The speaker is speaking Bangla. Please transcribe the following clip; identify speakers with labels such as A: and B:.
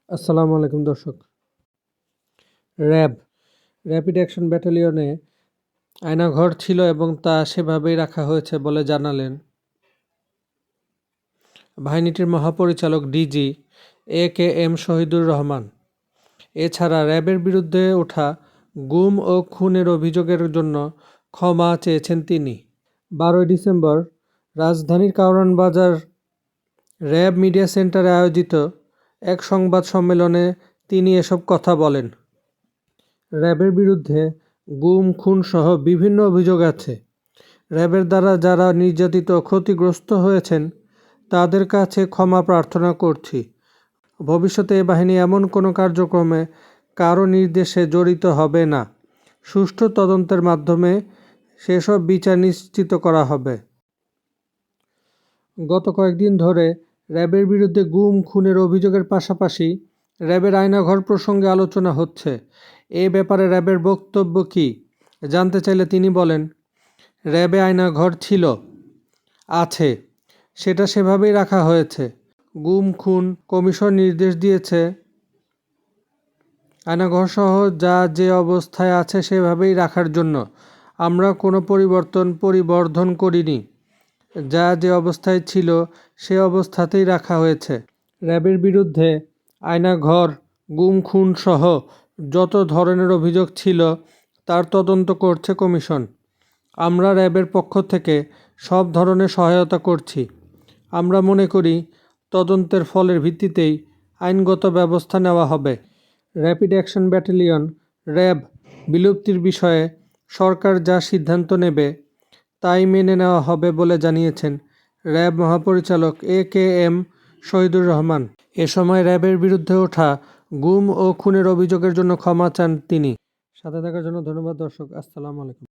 A: আসসালামু আলাইকুম দর্শক। র্যাপিড অ্যাকশন ব্যাটালিয়নে আয়নাঘর ছিল এবং তা সেভাবেই রাখা হয়েছে বলে জানালেন বাহিনীটির মহাপরিচালক ডিজি একেএম শহীদুর রহমান। এছাড়া র্যাবের বিরুদ্ধে ওঠা গুম ও খুনের অভিযোগের জন্য ক্ষমা চেয়েছেন তিনি। 12 ডিসেম্বর রাজধানীর কারওয়ান বাজার র্যাব মিডিয়া সেন্টারে আয়োজিত এক সংবাদ সম্মেলনে তিনি এসব কথা বলেন। র্যাবের বিরুদ্ধে গুম, খুনসহ বিভিন্ন অভিযোগ আছে। র্যাবের দ্বারা যারা নির্যাতিত ও ক্ষতিগ্রস্ত হয়েছেন তাদের কাছে ক্ষমা প্রার্থনা করছি। ভবিষ্যতে এ বাহিনী এমন কোনো কার্যক্রমে কারো নির্দেশে জড়িত হবে না। সুষ্ঠু তদন্তের মাধ্যমে সেসব বিচার নিশ্চিত করা হবে। গত কয়েকদিন ধরে র্যাবের বিরুদ্ধে গুম, খুনের অভিযোগের পাশাপাশি র্যাবের আয়নাঘর প্রসঙ্গে আলোচনা হচ্ছে। এ ব্যাপারে র্যাবের বক্তব্য কী জানতে চাইলে তিনি বলেন, র্যাবে আয়নাঘর ছিল, আছে, সেটা সেভাবেই রাখা হয়েছে। গুম, খুন কমিশন নির্দেশ দিয়েছে আয়নাঘরসহ যা যে অবস্থায় আছে সেভাবেই রাখার জন্য। আমরা কোনো পরিবর্ধন করিনি। যা যে অবস্থায় ছিল সে অবস্থাতেই রাখা হয়েছে। র্যাবের বিরুদ্ধে আয়নাঘর, গুম, খুন সহ যত ধরনের অভিযোগ ছিল তার তদন্ত করছে কমিশন। আমরা র্যাবের পক্ষ থেকে সব ধরনের সহায়তা করছি। আমরা মনে করি তদন্তের ফলের ভিত্তিতেই আইনগত ব্যবস্থা নেওয়া হবে। র্যাপিড অ্যাকশন ব্যাটালিয়ন র্যাব বিলুপ্তির বিষয়ে সরকার যা সিদ্ধান্ত নেবে তাই মেনে নেওয়া হবে বলে জানিয়েছেন র্যাব মহাপরিচালক একেএম শহীদুর রহমান। এ সময় র্যাবের বিরুদ্ধে ওঠা গুম ও খুনের অভিযোগের জন্য ক্ষমা চান তিনি। সাথে থাকার জন্য ধন্যবাদ দর্শক। আসসালামু আলাইকুম।